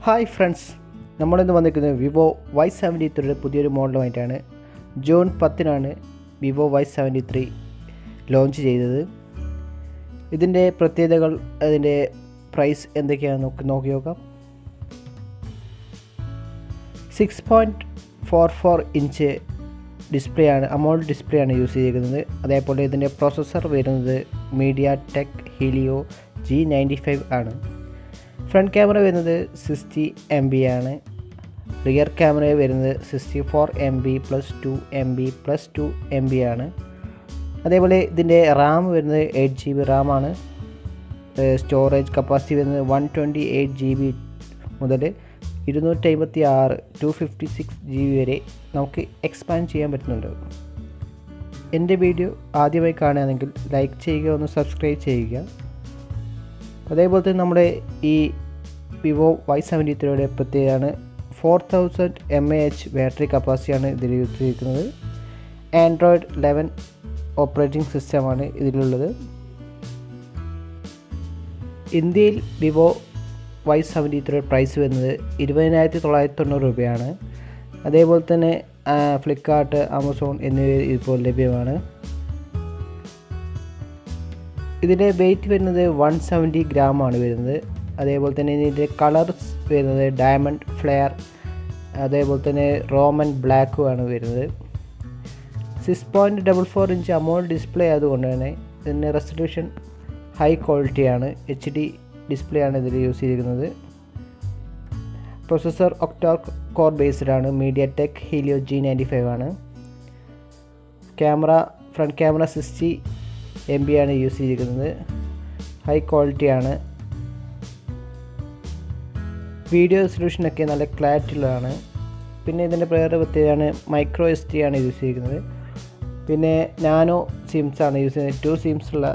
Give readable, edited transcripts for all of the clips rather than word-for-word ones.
Hi friends, നമ്മളിന്ന് വന്നിരിക്കുന്നത് Vivo Y73 പുതിയൊരു മോഡലുമായിട്ടാണ്. ജൂൺ 10 വിവോ Y73 ലോഞ്ച് ചെയ്തത്. ഇതിൻ്റെ പ്രത്യേകതകൾ, അതിൻ്റെ പ്രൈസ് എന്തൊക്കെയാണെന്ന് നോക്കി നോക്കാം. 6.44 ഇഞ്ച് ഡിസ്പ്ലേ ആണ്, അമോൾഡ് ഡിസ്പ്ലേ ആണ് യൂസ് ചെയ്തിരിക്കുന്നത്. അതേപോലെ ഇതിൻ്റെ പ്രോസസ്സർ വരുന്നത് MediaTek Helio G95 ആണ്. ഫ്രണ്ട് ക്യാമറ വരുന്നത് 60 MB ആണ്. റിയർ ക്യാമറ വരുന്നത് 64 MB + 2 MB + 2 MB ആണ്. അതേപോലെ ഇതിൻ്റെ റാം വരുന്നത് 8 GB റാം ആണ്. സ്റ്റോറേജ് കപ്പാസിറ്റി വരുന്നത് 128 GB മുതൽ 256 GB വരെ നമുക്ക് എക്സ്പാൻഡ് ചെയ്യാൻ പറ്റുന്നുണ്ട്. എൻ്റെ വീഡിയോ ആദ്യമായി കാണുകയാണെങ്കിൽ ലൈക്ക് ചെയ്യുക, ഒന്ന് സബ്സ്ക്രൈബ് ചെയ്യുക. അതേപോലെ തന്നെ നമ്മുടെ ഈ വിവോ Y73 പ്രത്യേകതയാണ് 4000 mAh ബാറ്ററി കപ്പാസിറ്റിയാണ് ഇതിൽ യൂസ് ചെയ്തിരിക്കുന്നത്. ആൻഡ്രോയിഡ് 11 ഓപ്പറേറ്റിംഗ് സിസ്റ്റമാണ് ഇതിലുള്ളത്. ഇന്ത്യയിൽ വിവോ Y73 പ്രൈസ് വരുന്നത് 20,990 രൂപയാണ്. അതേപോലെ തന്നെ ഫ്ലിപ്കാർട്ട്, ആമസോൺ എന്നിവയിൽ ഇപ്പോൾ ലഭ്യമാണ്. ഇതിൻ്റെ വെയിറ്റ് വരുന്നത് 170 ഗ്രാമാണ് വരുന്നത്. അതേപോലെ തന്നെ ഇതിൻ്റെ കളർസ് വരുന്നത് ഡയമണ്ട്, ഫ്ലെയർ, അതേപോലെ തന്നെ റോമൻ ബ്ലാക്കുമാണ് വരുന്നത്. 6.44 ഇഞ്ച് അമോൾഡ് ഡിസ്പ്ലേ ആയതുകൊണ്ട് തന്നെ ഇതിൻ്റെ റെസൊല്യൂഷൻ ഹൈ ക്വാളിറ്റിയാണ്. HD ഡിസ്പ്ലേ ആണ് ഇതിൽ യൂസ് ചെയ്തിരിക്കുന്നത്. പ്രൊസസ്സർ ഒക്ടാ കോർ ബേസ്ഡ് ആണ്. MediaTek Helio G95 ആണ്. ഫ്രണ്ട് ക്യാമറ 60 MB ആണ് യൂസ് ചെയ്തിരിക്കുന്നത്. ഹൈ ക്വാളിറ്റിയാണ്. വീഡിയോ റെസൊല്യൂഷനൊക്കെ നല്ല ക്ലാരിറ്റി ഉള്ളതാണ്. പിന്നെ ഇതിൻ്റെ വേറെ പ്രത്യേകതയാണ് മൈക്രോ SD ആണ് യൂസ് ചെയ്തിരിക്കുന്നത്. പിന്നെ നാനോ സിംസ് ആണ് യൂസ് ചെയ്യുന്നത്. 2 സിംസ് ഉള്ള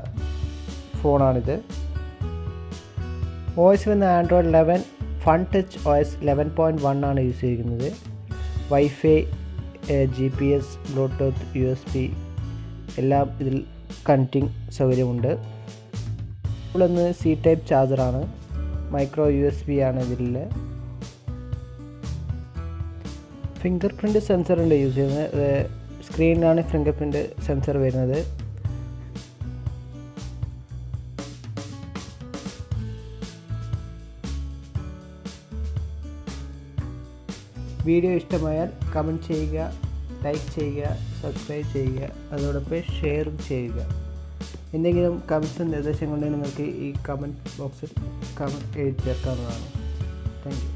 ഫോണാണിത്. OS വന്ന് ആൻഡ്രോയിഡ് 11 ഫൺ ടച്ച് OS 11.1 ആണ് യൂസ് ചെയ്തിരിക്കുന്നത്. വൈഫൈ, GPS, ബ്ലൂടൂത്ത്, USB എല്ലാം ഇതിൽ കണക്റ്റിംഗ് സൗകര്യമുണ്ട്. ഇപ്പോഴൊന്ന് C ടൈപ്പ് ചാർജറാണ്. മൈക്രോ USB ആണ് ഇതിൽ. ഫിംഗർ പ്രിൻ്റ് സെൻസറുണ്ട് യൂസ് ചെയ്യുന്നത്. സ്ക്രീനിലാണ് ഫിംഗർ പ്രിൻ്റ് സെൻസർ വരുന്നത്. വീഡിയോ ഇഷ്ടമായാൽ കമൻറ്റ് ചെയ്യുക, ലൈക്ക് ചെയ്യുക, സബ്സ്ക്രൈബ് ചെയ്യുക, അതോടൊപ്പം ഷെയറും ചെയ്യുക. എന്തെങ്കിലും കമൻറ്റ്സും നിർദ്ദേശങ്ങളുണ്ടെങ്കിൽ നിങ്ങൾക്ക് ഈ കമൻറ്റ് ബോക്സിൽ കമൻറ്റ് എഴുതി ചേർക്കാവുന്നതാണ്. Thank you.